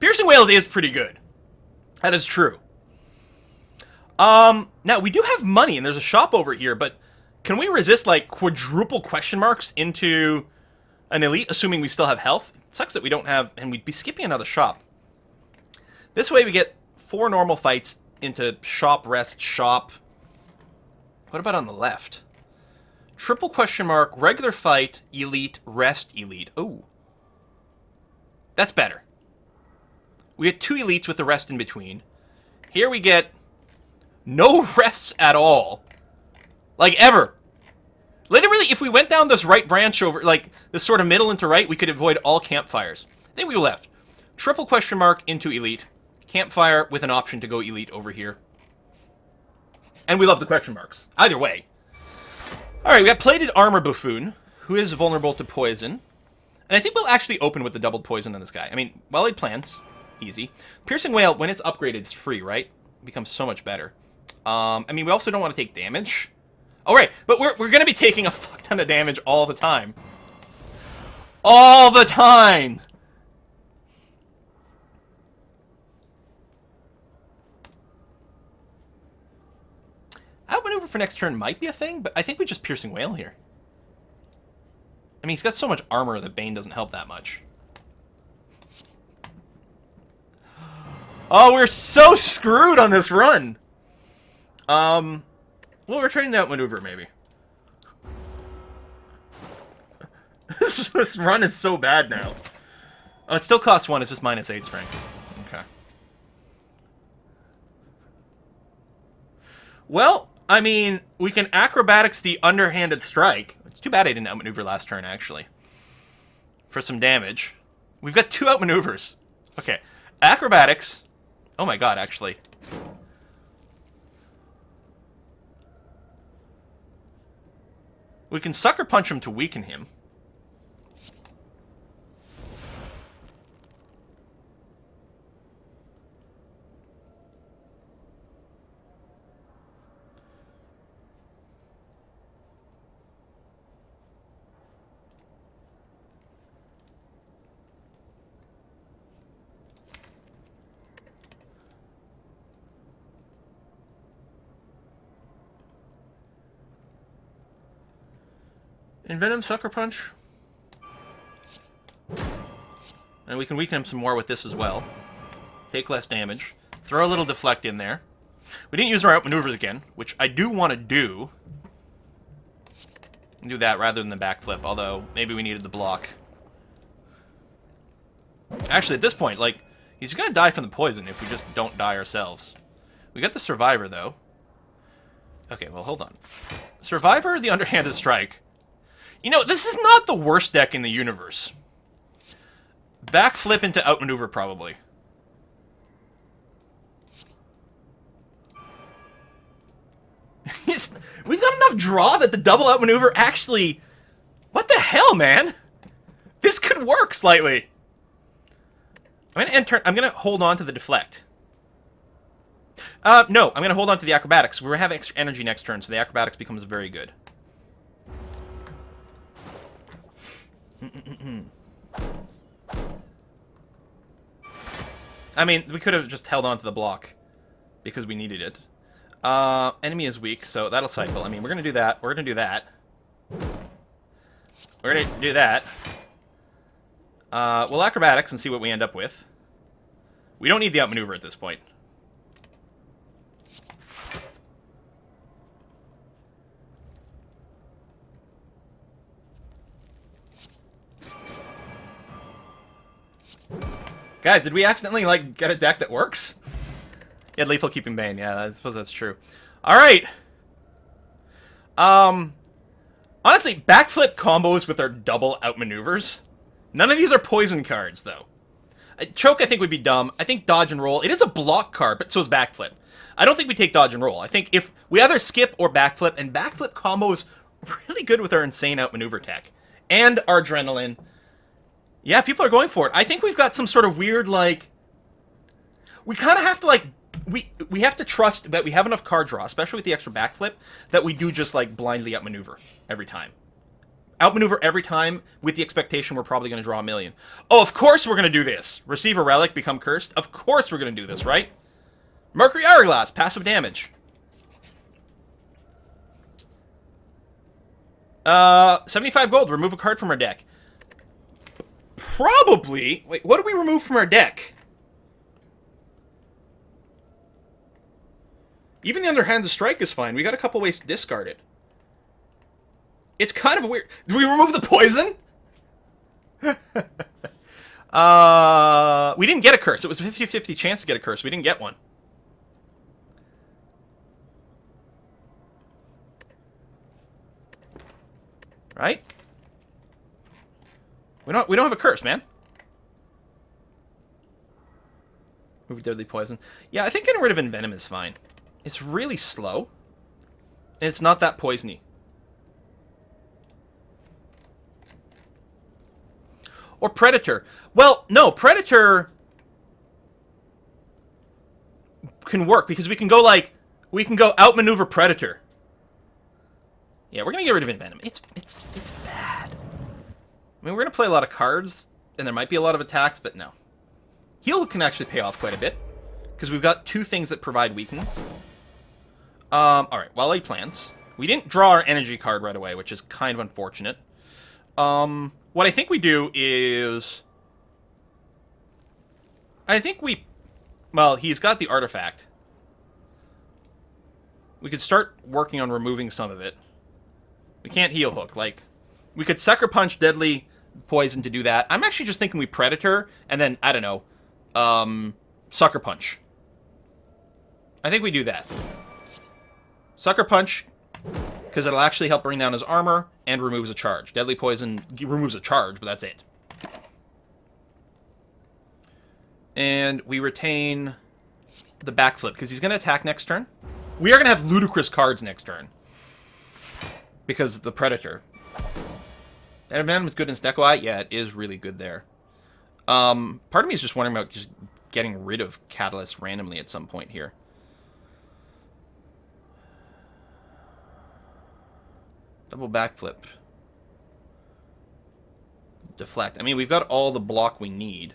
Piercing Wails is pretty good. That is true. Now, we do have money, and there's a shop over here, but can we resist, like, quadruple question marks into an elite, assuming we still have health? It sucks that we don't have, and we'd be skipping another shop. This way we get 4 normal fights into shop, rest, shop. What about on the left? Triple question mark, regular fight, elite, rest, elite. Ooh. That's better. We get 2 elites with the rest in between. Here we get no rests at all. Like, ever. Literally, if we went down this right branch over, like, this sort of middle into right, we could avoid all campfires. Then we left. Triple question mark into elite. Campfire with an option to go elite over here. And we love the question marks. Either way. Alright, we got plated armor buffoon, who is vulnerable to poison. And I think we'll actually open with the doubled poison on this guy. I mean, well-laid plants. Easy. Piercing Whale, when it's upgraded, it's free, right? It becomes so much better. I mean, we also don't want to take damage. Oh, right. But we're going to be taking a fuck ton of damage all the time. All the time! Outmaneuver for next turn might be a thing, but I think we just Piercing Whale here. I mean, he's got so much armor that Bane doesn't help that much. Oh, we're so screwed on this run! Well, we're trading the outmaneuver, maybe. This run is so bad now. Oh, it still costs 1, it's just -8 strength. Okay. Well, I mean, we can acrobatics the underhanded strike. It's too bad I didn't outmaneuver last turn, actually. For some damage. We've got 2 outmaneuvers. Okay. Acrobatics. Oh my god, actually. We can sucker punch him to weaken him. Envenom Sucker Punch. And we can weaken him some more with this as well. Take less damage. Throw a little deflect in there. We didn't use our outmaneuvers again, which I do want to do. Do that rather than the backflip, although maybe we needed the block. Actually, at this point, like, he's gonna die from the poison if we just don't die ourselves. We got the Survivor, though. Okay, well, hold on. Survivor, the underhanded strike. You know, this is not the worst deck in the universe. Backflip into outmaneuver, probably. We've got enough draw that the double outmaneuver actually... What the hell, man? This could work slightly. I'm gonna hold on to the deflect. No, I'm gonna hold on to the acrobatics. We're gonna have extra energy next turn, so the acrobatics becomes very good. I mean, we could have just held on to the block because we needed it. Enemy is weak, so that'll cycle. I mean, we're gonna do that. We're gonna do that. We're gonna do that. We'll acrobatics and see what we end up with. We don't need the outmaneuver at this point. Guys, did we accidentally, like, get a deck that works? Yeah, Lethal Keeping Bane. Yeah, I suppose that's true. Alright. Honestly, backflip combos with our double outmaneuvers. None of these are poison cards, though. Choke, I think, would be dumb. I think dodge and roll. It is a block card, but so is backflip. I don't think we take dodge and roll. I think if we either skip or backflip, and backflip combos really good with our insane outmaneuver tech. And our adrenaline. Yeah, people are going for it. I think we've got some sort of weird, like... We kind of have to, like... We have to trust that we have enough card draw, especially with the extra backflip, that we do just, like, blindly outmaneuver every time. outmaneuver every time with the expectation we're probably going to draw a million. Oh, of course we're going to do this. Receive a relic, become cursed. Of course we're going to do this, right? Mercury Hourglass, passive damage. 75 gold, remove a card from our deck. Probably... Wait, what do we remove from our deck? Even the Underhanded Strike is fine. We got a couple ways to discard it. It's kind of weird. Do we remove the poison? We didn't get a curse. It was a 50-50 chance to get a curse. We didn't get one. Right? We don't have a curse, man. Move deadly poison. Yeah, I think getting rid of Envenom is fine. It's really slow. And it's not that poisony. Or Predator. Well, no, Predator can work because we can go outmaneuver Predator. Yeah, we're gonna get rid of Envenom. It's bad. I mean, we're gonna play a lot of cards, and there might be a lot of attacks, but no. Heal can actually pay off quite a bit because we've got two things that provide weakness. All right. Well laid plans. We didn't draw our energy card right away, which is kind of unfortunate. What I think we do is... Well, he's got the artifact. We could start working on removing some of it. We can't heal hook. Like, we could Sucker Punch Deadly Poison to do that. I'm actually just thinking we Predator, and then, I don't know, Sucker Punch. I think we do that. Sucker Punch, because it'll actually help bring down his armor, and removes a charge. Deadly Poison removes a charge, but that's it. And we retain the backflip, because he's going to attack next turn. We are going to have ludicrous cards next turn. Because of the Predator. And Venom is good in Stekoi? Yeah, it is really good there. Part of me is just wondering about just getting rid of Catalyst randomly at some point here. Double backflip. Deflect. I mean, we've got all the block we need.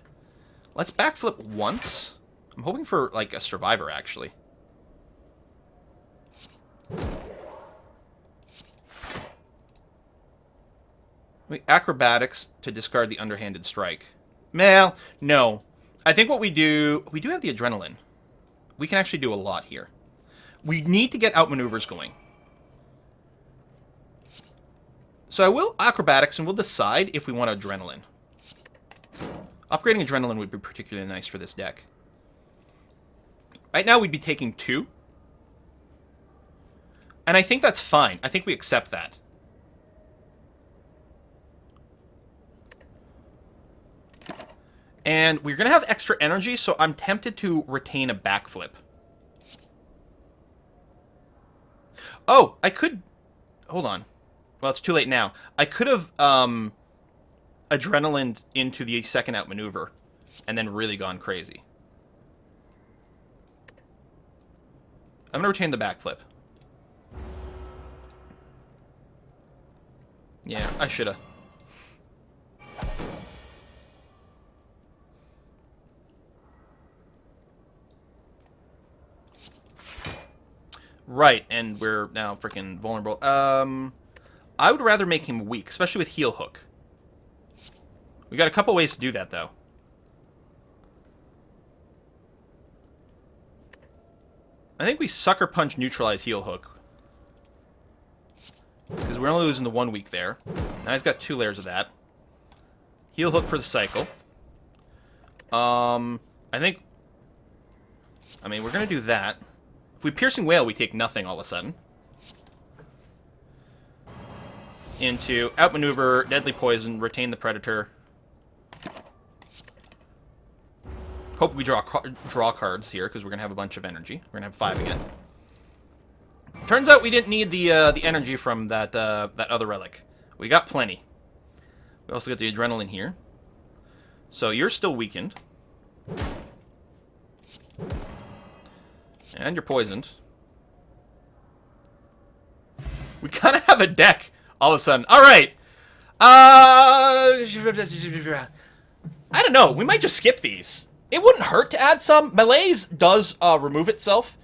Let's backflip once. I'm hoping for, like, a survivor, actually. Acrobatics to discard the Underhanded Strike. Well, no. I think what we do have the Adrenaline. We can actually do a lot here. We need to get outmaneuvers going. So I will Acrobatics, and we'll decide if we want Adrenaline. Upgrading Adrenaline would be particularly nice for this deck. Right now, we'd be taking 2. And I think that's fine. I think we accept that. And we're going to have extra energy, so I'm tempted to retain a backflip. Oh, I could... Hold on. Well, it's too late now. I could have adrenalined into the second outmaneuver and then really gone crazy. I'm going to retain the backflip. Yeah, I should have. Right, and we're now freaking vulnerable. I would rather make him weak, especially with Heal Hook. We got a couple ways to do that, though. I think we Sucker Punch neutralize Heal Hook. Because we're only losing the 1 week there. Now he's got 2 layers of that. Heal Hook for the cycle. I think... I mean, we're going to do that. If we Piercing Whale, we take nothing all of a sudden. Into outmaneuver, Deadly Poison, retain the Predator. Hope we draw cards here, because we're going to have a bunch of energy. We're going to have 5 again. Turns out we didn't need the energy from that other relic. We got plenty. We also got the adrenaline here. So you're still weakened. And you're poisoned. We kind of have a deck all of a sudden. All right. I don't know. We might just skip these. It wouldn't hurt to add some. Malaise does remove itself,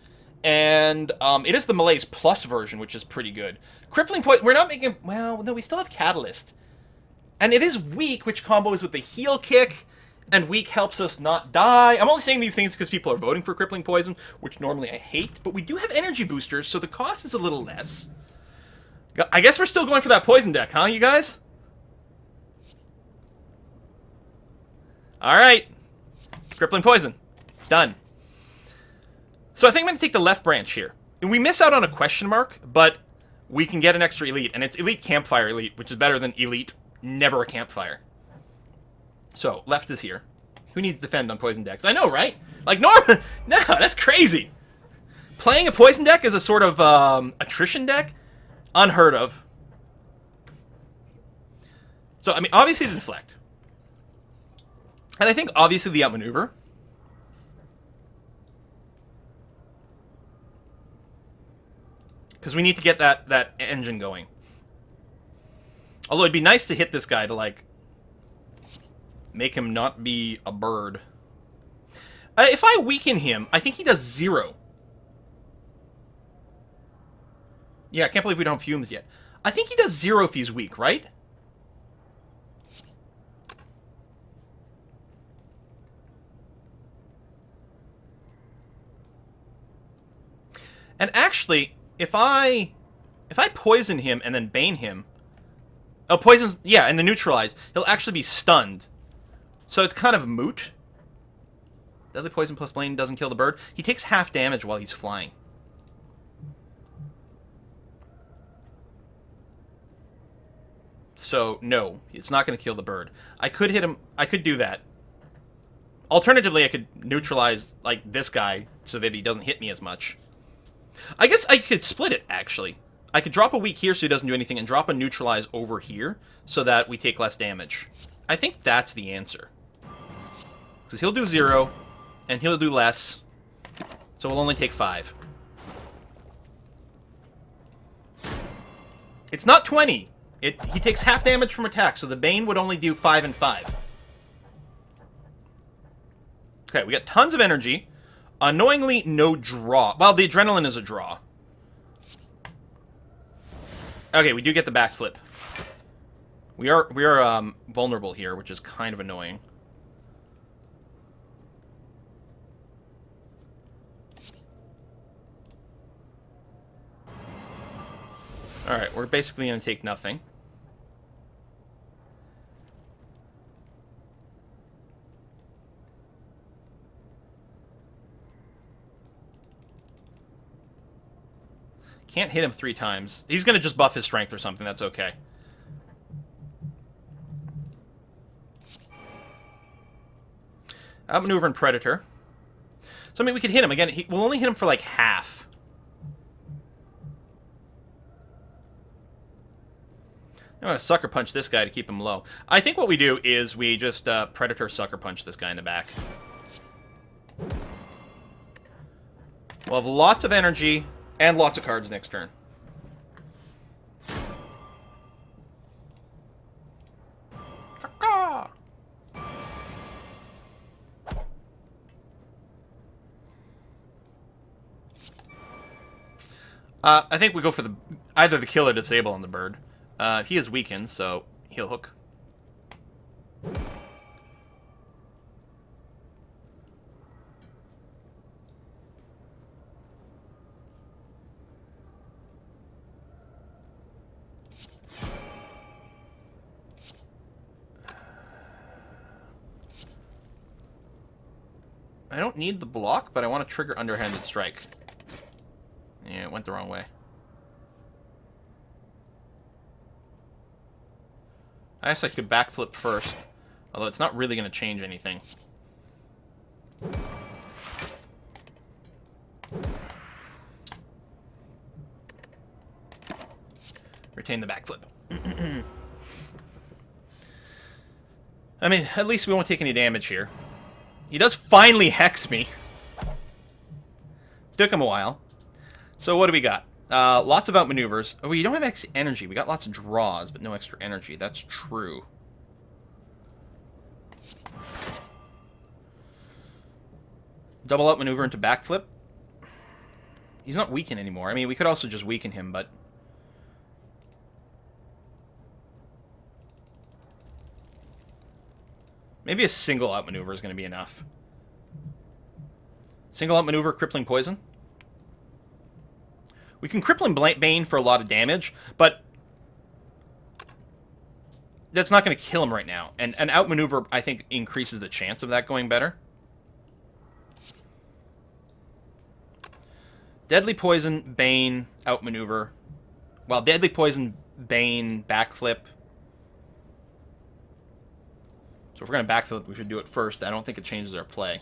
and it is the Malaise Plus version, which is pretty good. Crippling Poison, we're not making... Well, no, we still have Catalyst. And it is weak, which combos with the heal kick, and weak helps us not die. I'm only saying these things because people are voting for Crippling Poison, which normally I hate, but we do have energy boosters, so the cost is a little less. I guess we're still going for that poison deck, huh, you guys? Alright. Crippling Poison. Done. So I think I'm going to take the left branch here. And we miss out on a question mark, but we can get an extra elite, and it's Elite Campfire Elite, which is better than Elite Never a Campfire. So, left is here. Who needs defend on poison decks? I know, right? Like, no, that's crazy. Playing a poison deck as a sort of attrition deck? Unheard of. So, I mean, obviously the deflect. And I think, obviously, the outmaneuver. Because we need to get that engine going. Although it'd be nice to hit this guy to, like, make him not be a bird. If I weaken him, I think he does 0. Yeah, I can't believe we don't have fumes yet. I think he does 0 if he's weak, right? And actually, if I poison him and then bane him... Oh, poisons... Yeah, and then neutralize. He'll actually be stunned. So it's kind of moot. Deadly poison plus bane doesn't kill the bird. He takes half damage while he's flying. So, no. It's not going to kill the bird. I could hit him... I could do that. Alternatively, I could neutralize, like, this guy so that he doesn't hit me as much. I guess I could split it, actually. I could drop a weak here so he doesn't do anything and drop a neutralize over here so that we take less damage. I think that's the answer. Because he'll do 0, and he'll do less, so we'll only take 5. It's not 20. He takes half damage from attack, so the Bane would only do 5 and 5. Okay, we got tons of energy. Annoyingly, no draw. Well, the adrenaline is a draw. Okay, we do get the backflip. We are vulnerable here, which is kind of annoying. Alright, we're basically going to take nothing. Can't hit him 3 times. He's going to just buff his strength or something. That's okay. Outmaneuver and Predator. So, I mean, we could hit him. Again, we'll only hit him for, like, half. I'm going to Sucker Punch this guy to keep him low. I think what we do is we just Predator Sucker Punch this guy in the back. We'll have lots of energy and lots of cards next turn. I think we go for either the kill or disable on the bird. He is weakened, so he'll hook. I don't need the block, but I want to trigger Underhanded Strike. Yeah, it went the wrong way. I guess I could backflip first, although it's not really going to change anything. Retain the backflip. I mean, at least we won't take any damage here. He does finally hex me. Took him a while. So what do we got? Lots of outmaneuvers. Oh, we don't have extra energy. We got lots of draws, but no extra energy. That's true. Double outmaneuver into backflip. He's not weakened anymore. I mean, we could also just weaken him, but... maybe a single outmaneuver is going to be enough. Single outmaneuver, crippling poison. We can crippling bane for a lot of damage, but that's not going to kill him right now. And an outmaneuver, I think, increases the chance of that going better. Deadly poison, bane, outmaneuver. Well, deadly poison, bane, backflip. So if we're going to backflip, we should do it first. I don't think it changes our play.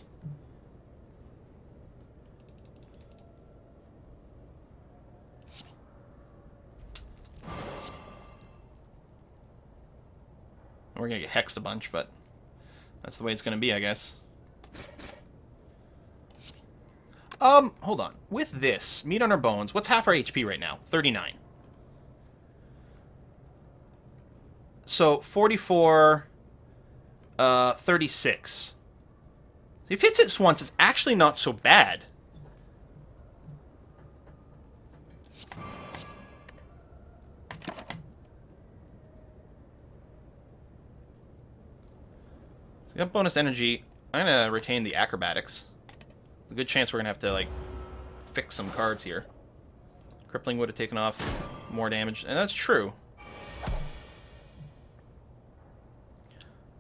We're going to get hexed a bunch, but that's the way it's going to be, I guess. Hold on. With this, meat on our bones, what's half our HP right now? 39. So, 44, 36. If it hits it once, it's actually not so bad. We got bonus energy. I'm going to retain the acrobatics. There's a good chance we're going to have to, like, fix some cards here. Crippling would have taken off more damage, and that's true.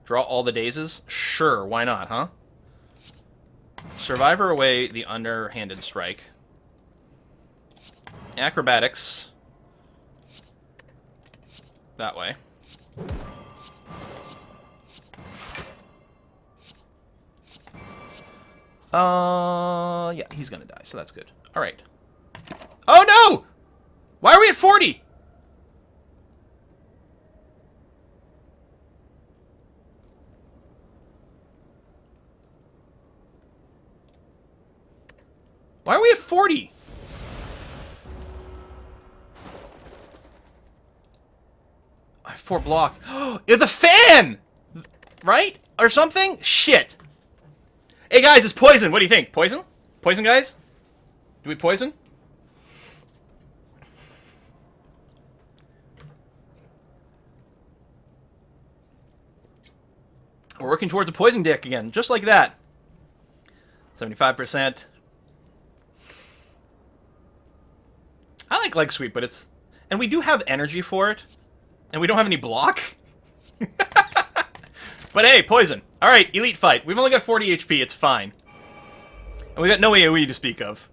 Draw all the dazes? Sure, why not, huh? Survivor away the underhanded strike. Acrobatics. That way. Yeah, he's gonna die, so that's good. Alright. Oh no! Why are we at 40? Why are we at 40? I have 4 block. The fan! Right? Or something? Shit. Hey guys, it's poison. What do you think? Poison? Poison, guys? Do we poison? We're working towards a poison deck again, just like that. 75%. I like leg sweep, but it's... and we do have energy for it. And we don't have any block. But hey, poison. Alright, elite fight. We've only got 40 HP, it's fine. And we got no AoE to speak of.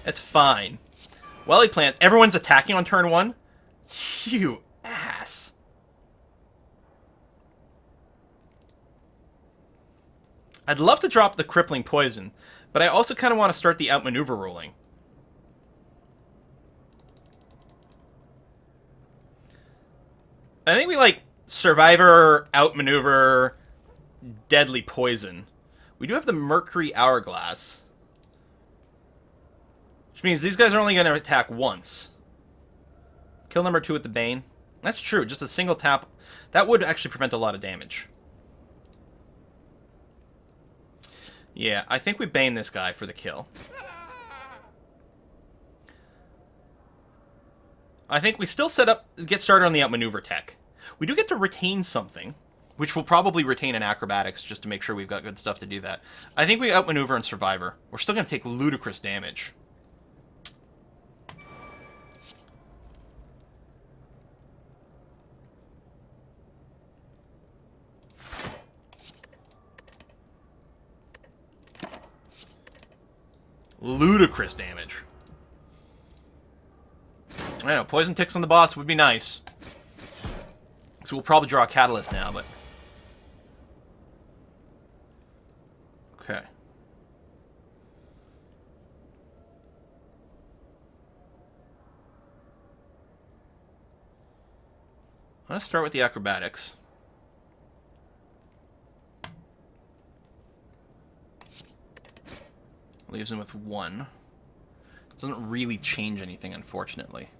It's fine. Welly plant. Everyone's attacking on turn 1? You ass. I'd love to drop the crippling poison, but I also kind of want to start the outmaneuver rolling. I think we like survivor, outmaneuver, deadly poison. We do have the Mercury Hourglass, which means these guys are only going to attack once. Kill number 2 with the Bane. That's true, just a single tap. That would actually prevent a lot of damage. Yeah, I think we Bane this guy for the kill. I think we still get started on the outmaneuver tech. We do get to retain something, which will probably retain an acrobatics just to make sure we've got good stuff to do that. I think we outmaneuver and survivor. We're still going to take ludicrous damage. Ludicrous damage. I know, poison ticks on the boss would be nice. So we'll probably draw a catalyst now, but... okay. Let's start with the acrobatics. Leaves him with 1. It's Doesn't really change anything, unfortunately.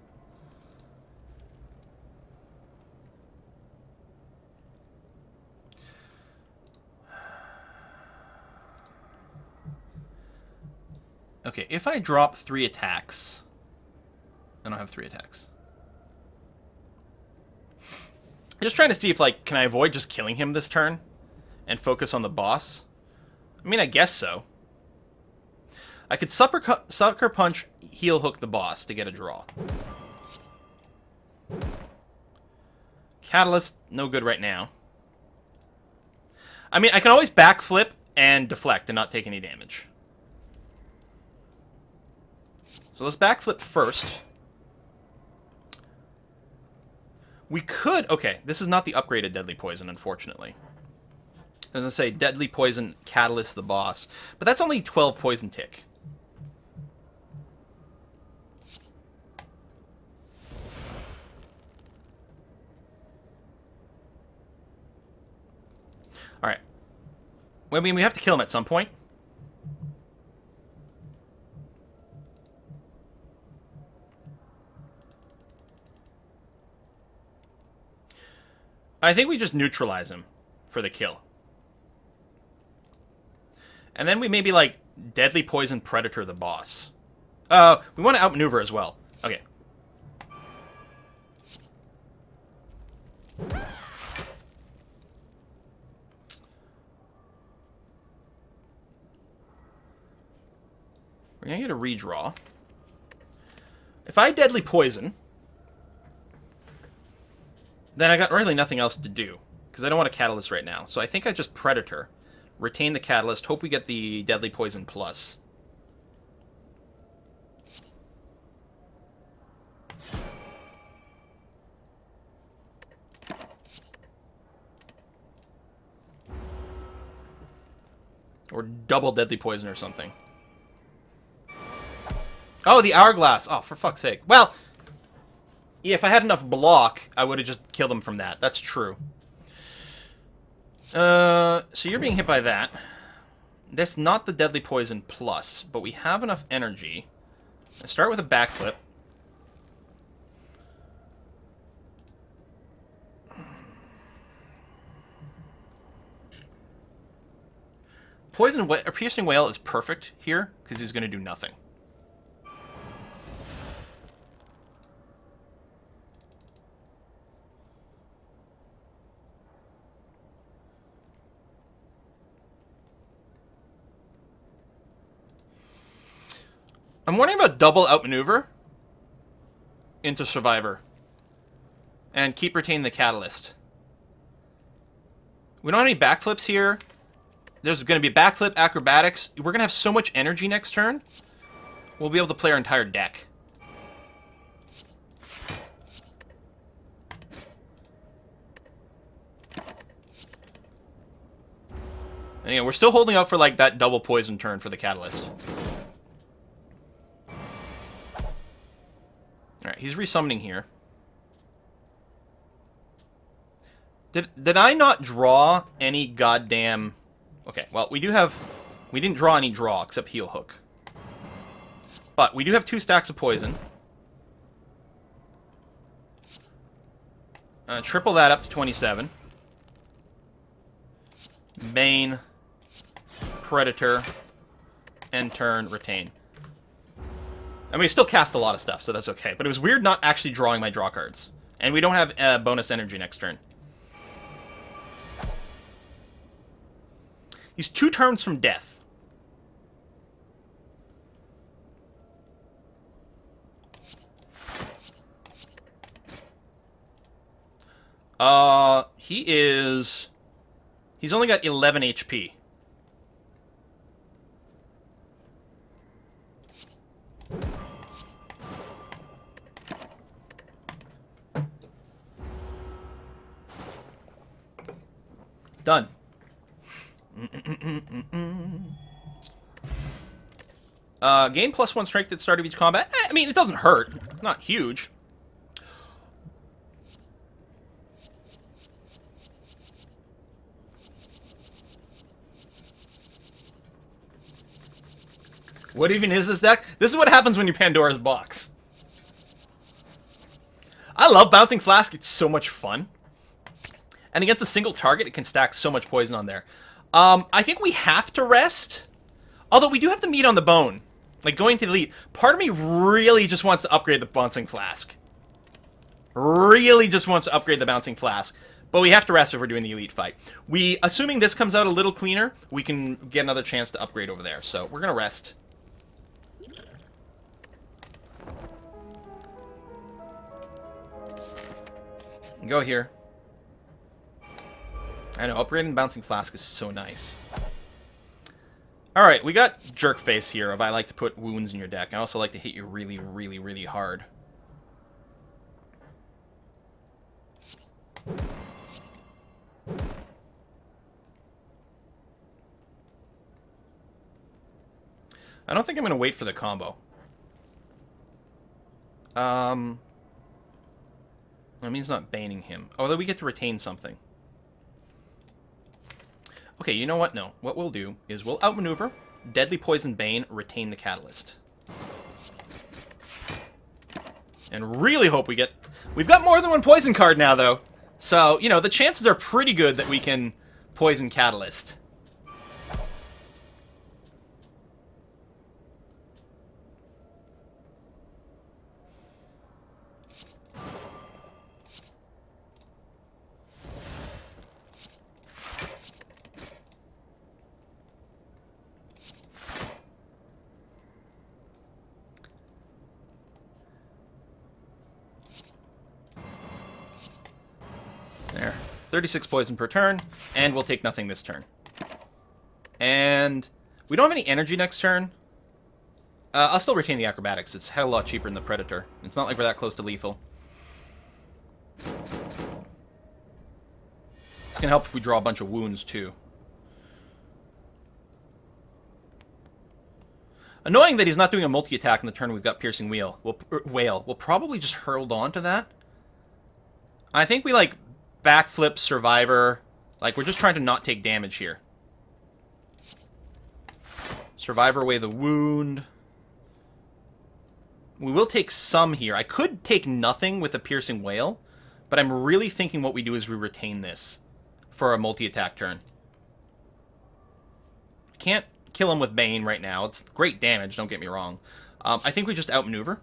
Okay, if I drop 3 attacks... I don't have 3 attacks. Just trying to see if, like, can I avoid just killing him this turn? And focus on the boss? I mean, I guess so. I could sucker punch, heel hook the boss to get a draw. Catalyst, no good right now. I mean, I can always backflip and deflect and not take any damage. So let's backflip first. We could... Okay, this is not the upgraded Deadly Poison, unfortunately. I was going to say Deadly Poison, Catalyst the boss. But that's only 12 poison tick. Alright. Well, I mean, we have to kill him at some point. I think we just neutralize him for the kill. And then we maybe, like, Deadly Poison Predator the boss. We want to outmaneuver as well. Okay. We're going to get a redraw. If I Deadly Poison... then I got really nothing else to do, because I don't want a Catalyst right now. So I think I just Predator, retain the Catalyst, hope we get the Deadly Poison plus. Or double Deadly Poison or something. Oh, the Hourglass! Oh, for fuck's sake. Well... if I had enough block, I would have just killed him from that. That's true. So you're being hit by that. That's not the Deadly Poison plus, but we have enough energy. Let's start with a backflip. Piercing Whale is perfect here, because he's going to do nothing. I'm wondering about double outmaneuver into Survivor. And keep retaining the Catalyst. We don't have any backflips here. There's going to be backflip, acrobatics. We're going to have so much energy next turn. We'll be able to play our entire deck. And again, we're still holding out for like that double poison turn for the Catalyst. Alright, he's resummoning here. Did I not draw any goddamn... Okay, well, we didn't draw any draw, except Heel Hook. But we do have 2 stacks of poison. Triple that up to 27. Bane. Predator. End turn, retain. I mean, we still cast a lot of stuff, so that's okay. But it was weird not actually drawing my draw cards. And we don't have bonus energy next turn. He's 2 turns from death. He's only got 11 HP. Done. Gain +1 strength at the start of each combat. I mean, it doesn't hurt. It's not huge. What even is this deck? This is what happens when you Pandora's box. I love Bouncing Flask. It's so much fun. And against a single target, it can stack so much poison on there. I think we have to rest. Although we do have the meat on the bone. Like, going to the elite. Part of me really just wants to upgrade the Bouncing Flask. Really just wants to upgrade the Bouncing Flask. But we have to rest if we're doing the elite fight. Assuming this comes out a little cleaner, we can get another chance to upgrade over there. So, we're going to rest. Go here. I know, upgrading the Bouncing Flask is so nice. Alright, we got Jerk Face here, if I like to put wounds in your deck. I also like to hit you really, really, really hard. I don't think I'm going to wait for the combo. That means not baning him. Although we get to retain something. Okay, you know what? No. What we'll do is we'll outmaneuver, Deadly Poison Bane, retain the Catalyst. And really hope we get... We've got more than one poison card now, though. So, you know, the chances are pretty good that we can poison Catalyst. There. 36 poison per turn, and we'll take nothing this turn. And we don't have any energy next turn. I'll still retain the acrobatics. It's a hell of a lot cheaper than the Predator. It's not like we're that close to lethal. It's going to help if we draw a bunch of wounds, too. Annoying that he's not doing a multi-attack in the turn we've got Piercing Whale. We'll probably just hurl on to that. I think we, like, backflip Survivor. Like, we're just trying to not take damage here. Survivor away the wound. We will take some here. I could take nothing with a Piercing Whale, but I'm really thinking what we do is we retain this for a multi-attack turn. Can't kill him with Bane right now. It's great damage, don't get me wrong. I think we just outmaneuver.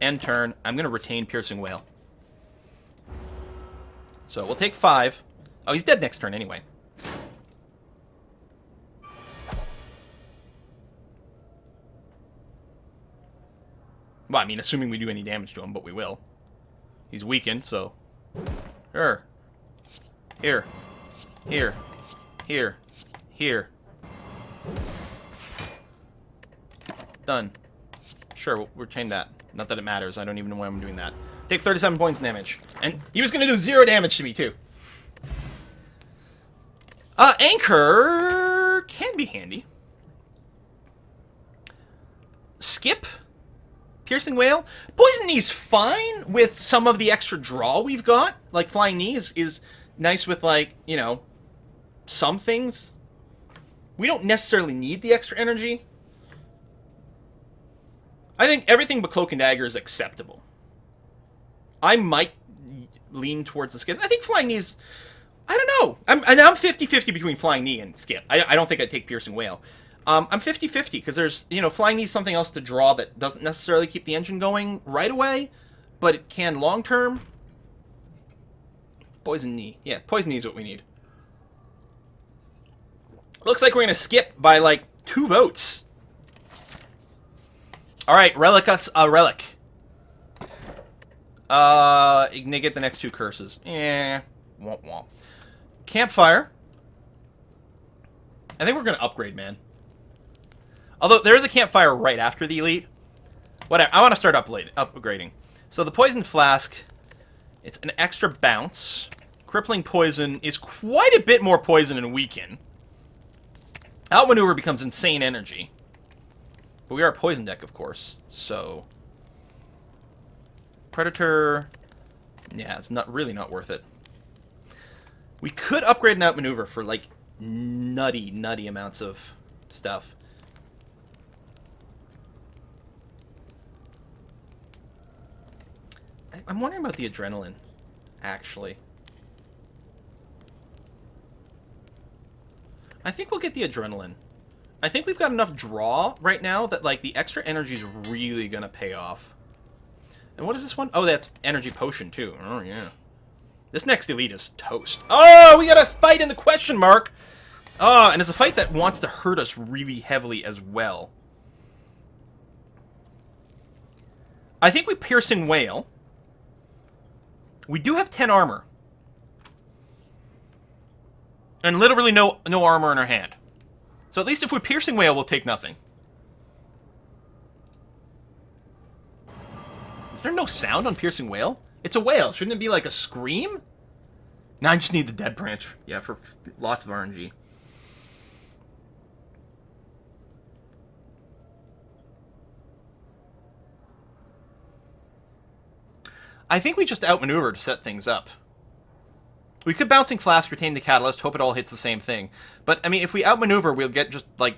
End turn. I'm going to retain Piercing Whale. So we'll take 5. Oh, he's dead next turn anyway. Well, I mean, assuming we do any damage to him, but we will. He's weakened, so... Here. Here. Here. Here. Here. Done. Sure, we'll retain that. Not that it matters. I don't even know why I'm doing that. Take 37 points damage. And he was going to do 0 damage to me, too. Anchor can be handy. Skip. Piercing Whale. Poison Knee's fine with some of the extra draw we've got. Like, Flying Knee is nice with, like, you know, some things. We don't necessarily need the extra energy. I think everything but Cloak and Dagger is acceptable. I might lean towards the Skip. I think Flying Knee is... I don't know. I'm 50-50 between Flying Knee and Skip. I don't think I'd take Piercing Whale. I'm 50-50 because there's, you know, Flying Knee is something else to draw that doesn't necessarily keep the engine going right away, but it can long-term. Poison Knee. Yeah, Poison Knee is what we need. Looks like we're going to skip by, like, 2 votes. Alright, Relic. Negate the next 2 curses. Yeah. Womp womp. Campfire. I think we're going to upgrade, man. Although, there is a campfire right after the elite. Whatever. I want to start upgrading. So, the Poison Flask, it's an extra bounce. Crippling Poison is quite a bit more poison and weaken. Outmaneuver becomes insane energy. But we are a poison deck, of course. So, Predator... Yeah, it's really not worth it. We could upgrade and outmaneuver for, like, nutty amounts of stuff. I'm wondering about the adrenaline, actually. I think we'll get the adrenaline. I think we've got enough draw right now that, like, the extra energy is really gonna pay off. And what is this one? Oh, that's energy potion, too. Oh, yeah. This next elite is toast. Oh, we got a fight in the question mark! Oh, and it's a fight that wants to hurt us really heavily as well. I think we Piercing Whale. We do have 10 armor. And literally no armor in our hand. So at least if we're Piercing Whale, we'll take nothing. Is there no sound on Piercing Whale? It's a whale. Shouldn't it be like a scream? No, I just need the dead branch. Yeah, for lots of RNG. I think we just outmaneuver to set things up. We could Bouncing Flask, retain the Catalyst, hope it all hits the same thing. But, I mean, if we outmaneuver, we'll get just, like,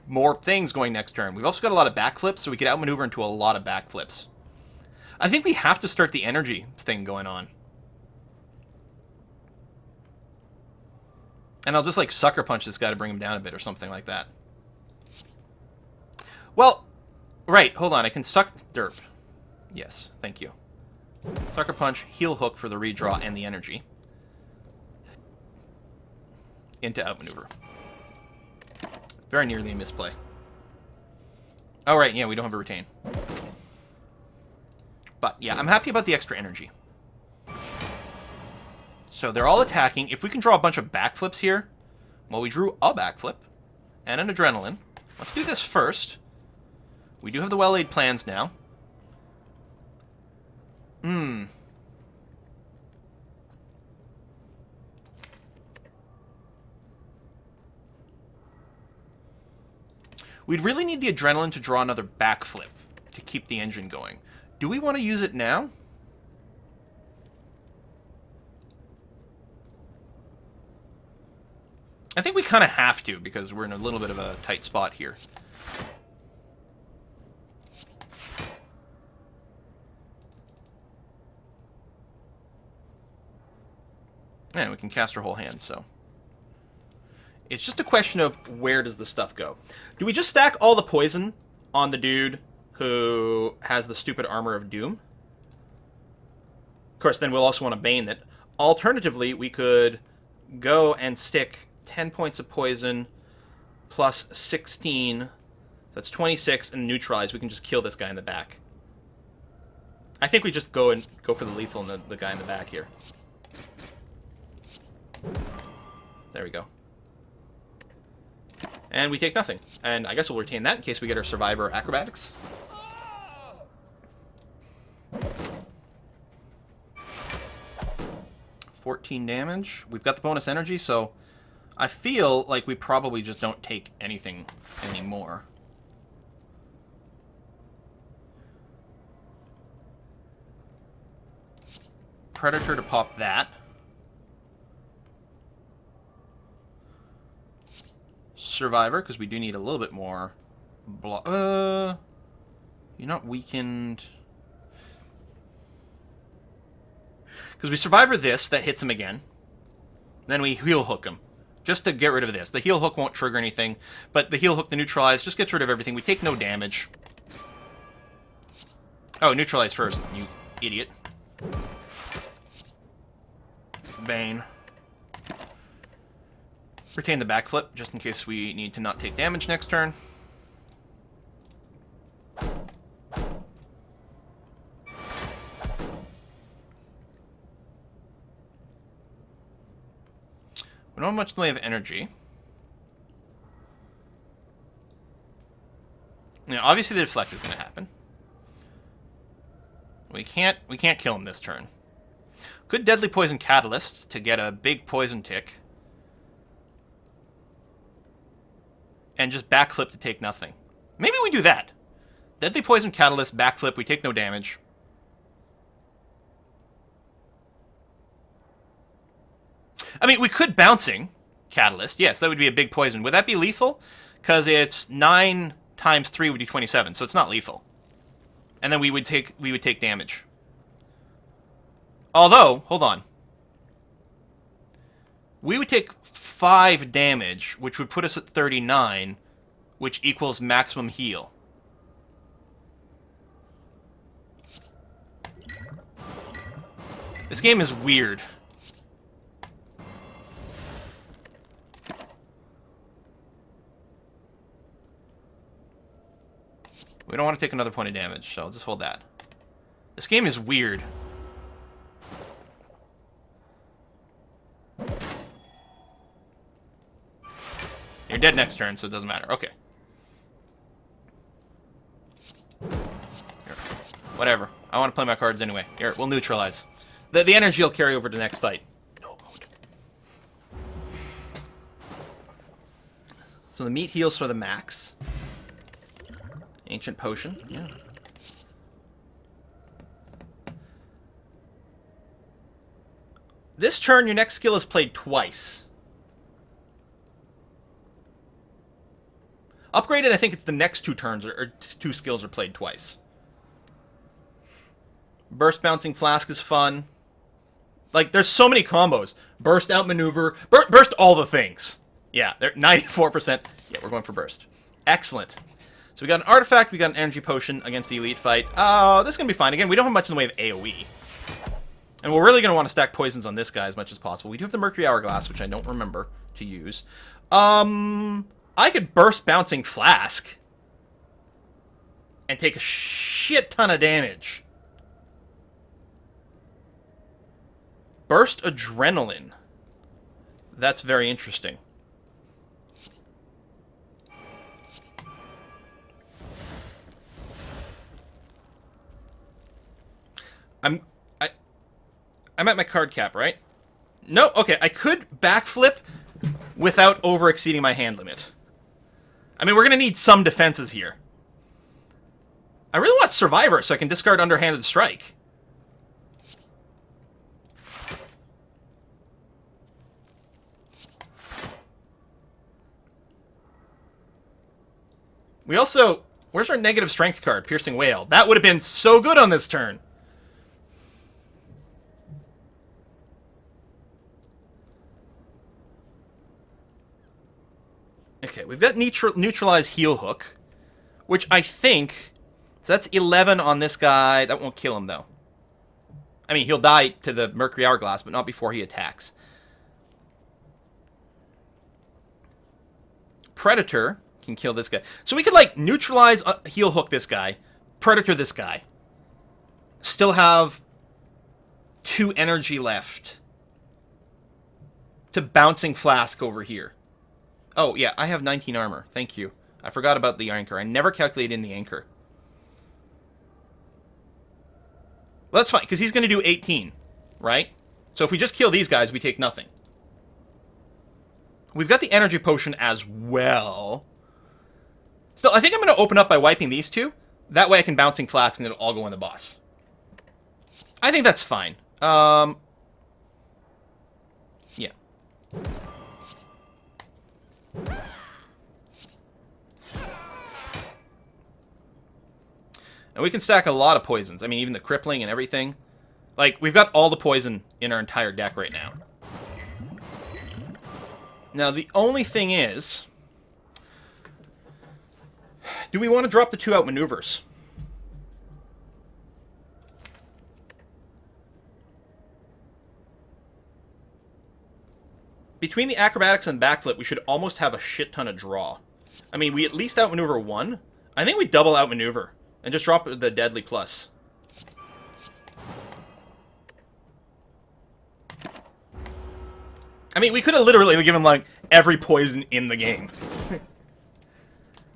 more things going next turn. We've also got a lot of backflips, so we could outmaneuver into a lot of backflips. I think we have to start the energy thing going on. And I'll just, like, Sucker Punch this guy to bring him down a bit or something like that. Well, right, hold on, I can suck... Derp. Yes, thank you. Sucker Punch, Heel Hook for the redraw and the energy. Into outmaneuver. Very nearly a misplay. Oh, right, yeah, we don't have a retain. But, yeah, I'm happy about the extra energy. So they're all attacking. If we can draw a bunch of backflips here... Well, we drew a backflip. And an adrenaline. Let's do this first. We do have the well-laid plans now. We'd really need the adrenaline to draw another backflip to keep the engine going. Do we want to use it now? I think we kind of have to, because we're in a little bit of a tight spot here. And we can cast our whole hand, so... It's just a question of where does the stuff go. Do we just stack all the poison on the dude who has the stupid Armor of Doom? Of course, then we'll also want to Bane it. Alternatively, we could go and stick 10 points of poison plus 16. That's 26, and neutralize. We can just kill this guy in the back. I think we just go for the lethal and the guy in the back here. There we go. And we take nothing. And I guess we'll retain that in case we get our Survivor Acrobatics. $14 damage. We've got the bonus energy, so I feel like we probably just don't take anything anymore. Predator to pop that. Survivor, because we do need a little bit more you're not weakened. Because we Survivor this, that hits him again. Then we Heel Hook him. Just to get rid of this. The Heel Hook won't trigger anything, but the Heel Hook, the Neutralize, just gets rid of everything. We take no damage. Oh, Neutralize first, you idiot. Bane. Retain the backflip, just in case we need to not take damage next turn. We don't have much in the way of energy. Now, obviously the deflect is going to happen. We can't kill him this turn. Good Deadly Poison Catalyst to get a big poison tick. And just backflip to take nothing. Maybe we do that. Deadly Poison Catalyst, backflip, we take no damage. I mean, we could Bouncing Catalyst. Yes, that would be a big poison. Would that be lethal? because it's 9 times 3 would be 27, so it's not lethal. And then we would take damage. Although, hold on. We would take 5 damage, which would put us at 39, which equals maximum heal. This game is weird. We don't want to take another point of damage, so I'll just hold that. This game is weird. You're dead next turn, so it doesn't matter. Okay. Here. Whatever. I want to play my cards anyway. Here, we'll neutralize. The energy will carry over to the next fight. No mode. So the meat heals for the max. Ancient potion. Yeah. This turn, your next skill is played twice. Upgraded, I think it's the next 2 turns, or 2 skills are played twice. Burst Bouncing Flask is fun. Like, there's so many combos. Burst Outmaneuver. Burst all the things. Yeah, they're 94%. Yeah, we're going for Burst. Excellent. So we got an Artifact, we got an Energy Potion against the Elite fight. Oh, this is going to be fine. Again, we don't have much in the way of AoE. And we're really going to want to stack poisons on this guy as much as possible. We do have the Mercury Hourglass, which I don't remember to use. I could Burst Bouncing Flask and take a shit ton of damage. Burst Adrenaline. That's very interesting. I'm at my card cap, right? No, okay, I could backflip without over-exceeding my hand limit. I mean, we're going to need some defenses here. I really want Survivor so I can discard Underhanded Strike. We also... Where's our negative strength card? Piercing Whale. That would have been so good on this turn. Okay, we've got Neutralize Heal Hook, which I think... So that's 11 on this guy. That won't kill him, though. I mean, he'll die to the Mercury Hourglass, but not before he attacks. Predator can kill this guy. So we could, like, neutralize, heal hook this guy, Predator this guy. Still have 2 energy left to Bouncing Flask over here. Oh, yeah, I have 19 armor. Thank you. I forgot about the anchor. I never calculated in the anchor. Well, that's fine, because he's going to do 18, right? So if we just kill these guys, we take nothing. We've got the energy potion as well. Still, I think I'm going to open up by wiping these 2. That way I can Bouncing Flask and it'll all go on the boss. I think that's fine. Yeah. And we can stack a lot of poisons. I mean, even the crippling and everything. Like, we've got all the poison in our entire deck right now. Now, the only thing is... Do we want to drop the 2 outmaneuvers? Between the acrobatics and backflip, we should almost have a shit ton of draw. I mean, we at least outmaneuver 1. I think we double outmaneuver and just drop the deadly plus. I mean, we could have literally given, like, every poison in the game.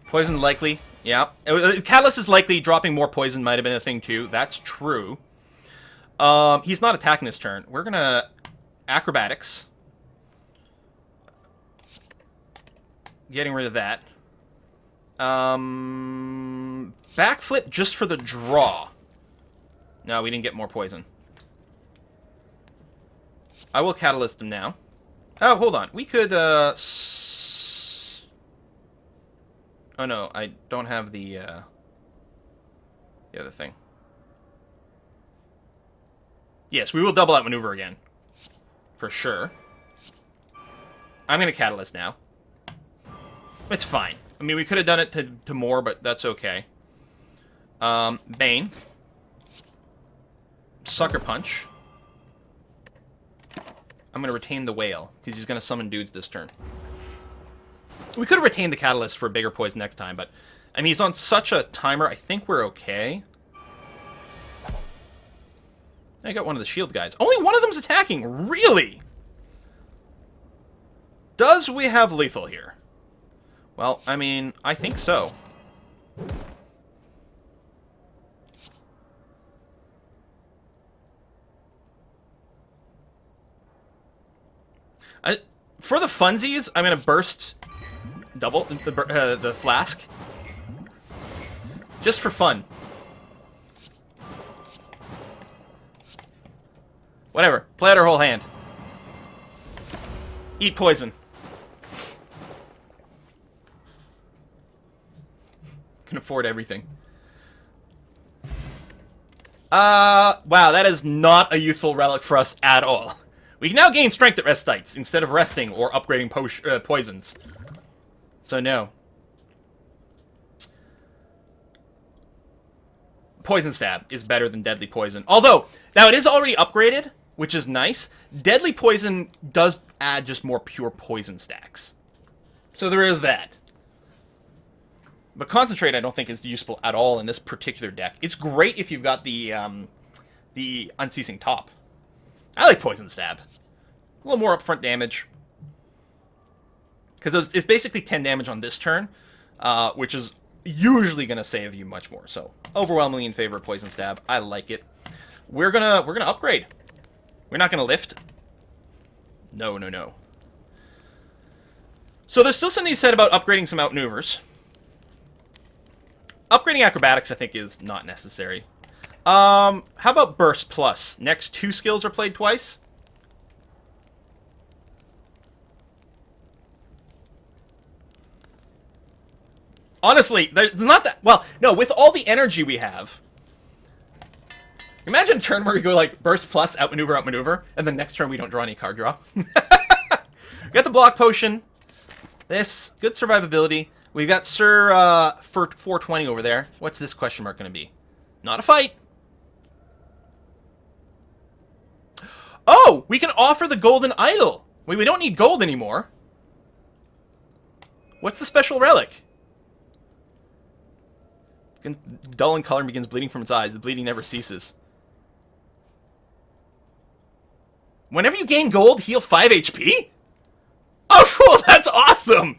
Poison likely, yeah. Catalyst is likely. Dropping more poison might have been a thing, too. That's true. He's not attacking this turn. We're gonna... Acrobatics. Getting rid of that. Backflip just for the draw. No, we didn't get more poison. I will catalyst him now. Oh, hold on. We could, Oh no, I don't have the other thing. Yes, we will double outmaneuver again. For sure. I'm going to Catalyst now. It's fine. I mean, we could have done it to more, but that's okay. Bane. Sucker Punch. I'm going to retain the Whale, because he's going to summon dudes this turn. We could have retained the Catalyst for a bigger poison next time, but... I mean, he's on such a timer, I think we're okay. I got one of the shield guys. Only one of them's attacking! Really? Does we have lethal here? Well, I mean, I think so. For the funsies, I'm going to burst double the flask. Just for fun. Whatever. Play out our whole hand. Eat poison. Can afford everything. Wow, that is not a useful relic for us at all. We can now gain strength at rest sites instead of resting or upgrading poisons. So no. Poison Stab is better than Deadly Poison. Although, now it is already upgraded, which is nice. Deadly Poison does add just more pure poison stacks. So there is that. But Concentrate I don't think is useful at all in this particular deck. It's great if you've got the Unceasing Top. I like Poison Stab. A little more upfront damage. Because it's basically 10 damage on this turn, which is usually going to save you much more. So, overwhelmingly in favor of Poison Stab. I like it. We're gonna upgrade. We're not gonna lift. No, no, no. So there's still something said about upgrading some outmaneuvers. Upgrading acrobatics, I think, is not necessary. How about Burst Plus? Next 2 skills are played twice? Honestly, there's not that... Well, no, with all the energy we have... Imagine a turn where we go, like, Burst Plus, outmaneuver, and then next turn we don't draw any card draw. We got the Block Potion. This, good survivability. We've got Sir, for 420 over there. What's this question mark going to be? Not a fight. Oh, we can offer the Golden Idol. Wait, we don't need gold anymore. What's the special relic? Dull in color and begins bleeding from its eyes. The bleeding never ceases. Whenever you gain gold, heal 5 HP? Oh, cool! That's awesome!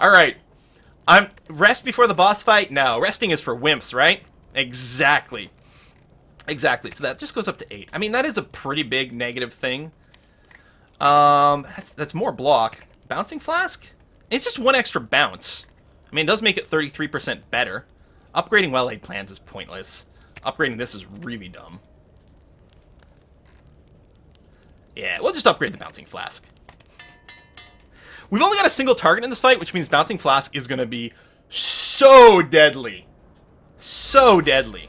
Alright. Rest before the boss fight? No, resting is for wimps, right? Exactly. Exactly. So that just goes up to 8. I mean, that is a pretty big negative thing. That's more block. Bouncing Flask? It's just 1 extra bounce. I mean, it does make it 33% better. Upgrading well-laid plans is pointless. Upgrading this is really dumb. Yeah, we'll just upgrade the Bouncing Flask. We've only got a single target in this fight, which means Bouncing Flask is going to be so deadly. So deadly.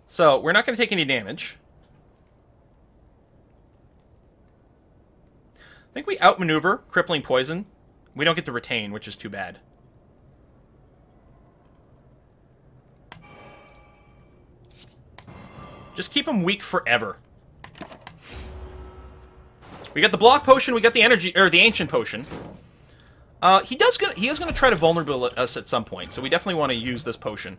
So, we're not going to take any damage. I think we outmaneuver Crippling Poison. We don't get to retain, which is too bad. Just keep him weak forever. We got the Block Potion, we got the Energy, or the Ancient Potion. He is gonna try to vulnerable us at some point, so we definitely want to use this potion.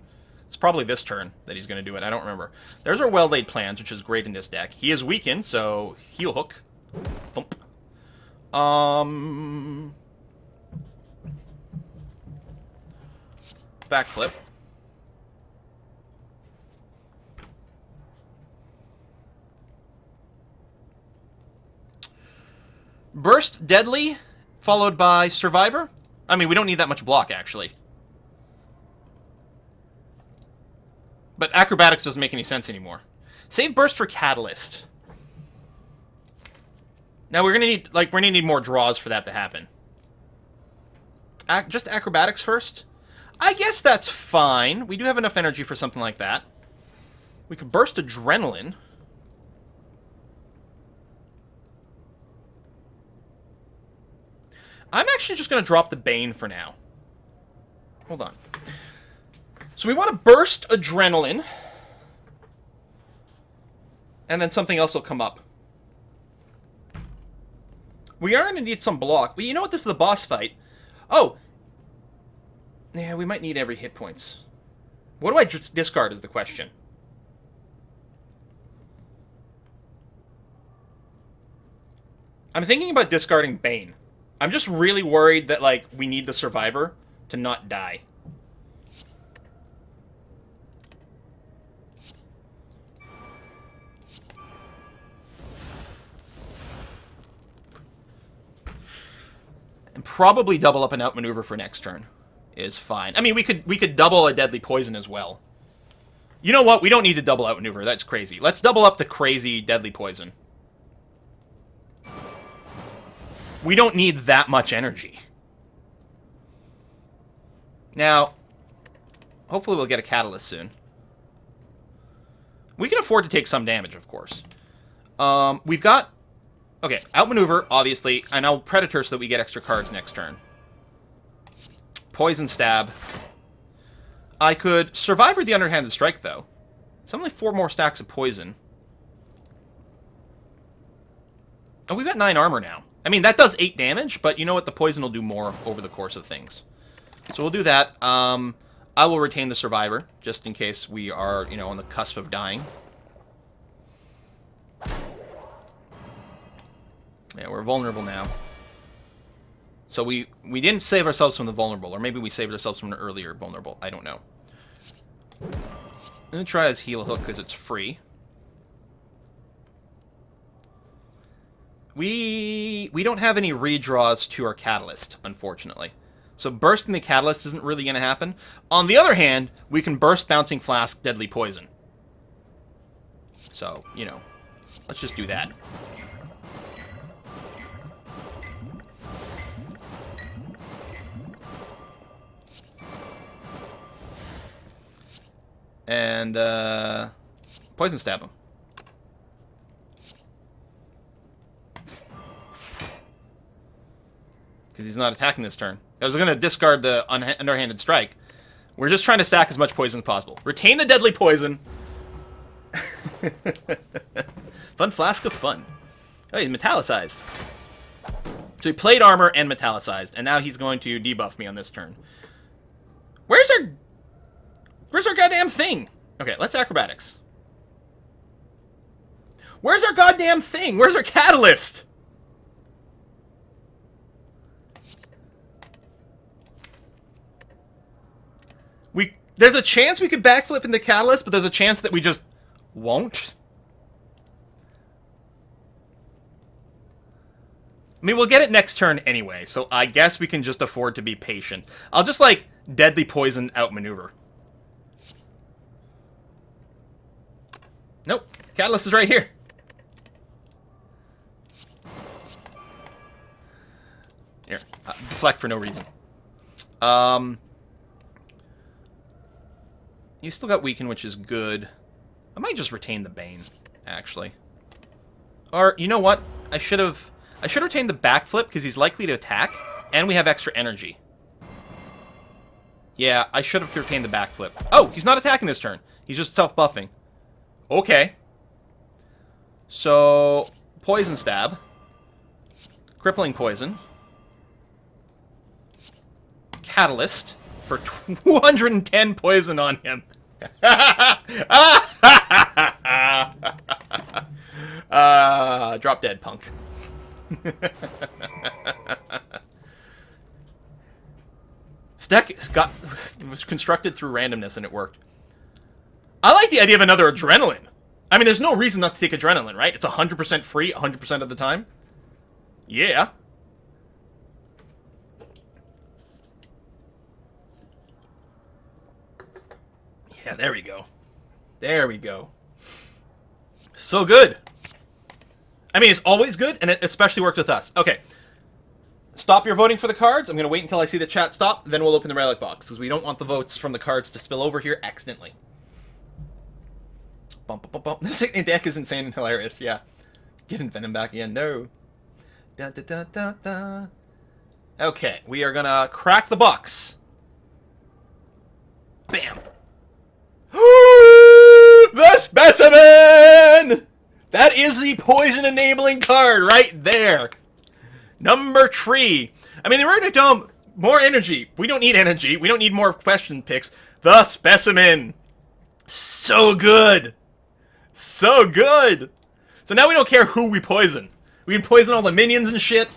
It's probably this turn that he's going to do it. I don't remember. There's our well-laid plans, which is great in this deck. He is weakened, so Heal Hook. Thump. Backflip. Burst Deadly, followed by Survivor. I mean, we don't need that much block, actually. But acrobatics doesn't make any sense anymore. Save burst for catalyst. Now we're gonna need more draws for that to happen. Just acrobatics first? I guess that's fine. We do have enough energy for something like that. We could burst adrenaline. I'm actually just going to drop the Bane for now. Hold on. So we want to burst adrenaline. And then something else will come up. We are going to need some block. Well, you know what? This is the boss fight. Oh! Yeah, we might need every hit points. What do I discard is the question. I'm thinking about discarding Bane. I'm just really worried that, like, we need the survivor to not die. And probably double up and outmaneuver for next turn is fine. I mean, we could double a deadly poison as well. You know what? We don't need to double outmaneuver. That's crazy. Let's double up the crazy deadly poison. We don't need that much energy. Now, hopefully we'll get a catalyst soon. We can afford to take some damage, of course. We've got... Okay, outmaneuver, obviously, and I'll Predator so that we get extra cards next turn. Poison Stab. I could Survivor the Underhanded Strike, though. It's only 4 more stacks of poison. Oh, we've got 9 armor now. I mean, that does 8 damage, but you know what? The poison will do more over the course of things. So we'll do that. I will retain the Survivor, just in case we are, you know, on the cusp of dying. Yeah, we're vulnerable now. So we didn't save ourselves from the vulnerable, or maybe we saved ourselves from an earlier vulnerable. I don't know. I'm going to try his Heal Hook because it's free. We don't have any redraws to our Catalyst, unfortunately. So bursting the Catalyst isn't really going to happen. On the other hand, we can burst Bouncing Flask Deadly Poison. So, you know, let's just do that. And, Poison Stab him. Because he's not attacking this turn. I was going to discard the Underhanded Strike. We're just trying to stack as much poison as possible. Retain the Deadly Poison. Fun Flask of Fun. Oh, he's metallicized. So he played armor and metallicized, and now he's going to debuff me on this turn. Where's our goddamn thing? Okay, let's acrobatics. Where's our goddamn thing? Where's our catalyst? There's a chance we could backflip in the catalyst, but there's a chance that we just won't. I mean, we'll get it next turn anyway, so I guess we can just afford to be patient. I'll just, like, Deadly Poison outmaneuver. Nope. Catalyst is right here. Here. Deflect for no reason. You still got Weaken, which is good. I might just retain the Bane, actually. Or, you know what? I should retain the backflip, because he's likely to attack, and we have extra energy. Yeah, I should have retained the backflip. Oh, he's not attacking this turn. He's just self-buffing. Okay. So, Poison Stab. Crippling Poison. Catalyst for 210 poison on him. Drop dead, punk. This deck was constructed through randomness and it worked. I like the idea of another adrenaline. I mean, there's no reason not to take adrenaline, right? It's 100% free 100% of the time. Yeah. Yeah, there we go. There we go. So good. I mean, it's always good, and it especially worked with us. Okay. Stop your voting for the cards. I'm going to wait until I see the chat stop, then we'll open the relic box, because we don't want the votes from the cards to spill over here accidentally. Bump, bump, bump. This deck is insane and hilarious, yeah. Getting Venom back again, no. Da, da, da, da, da. Okay, we are going to crack the box. Bam. The specimen! That is the poison-enabling card right there. Number 3. I mean, the Runic Dome, more energy. We don't need energy. We don't need more question picks. The specimen. So good. So good. So now we don't care who we poison. We can poison all the minions and shit.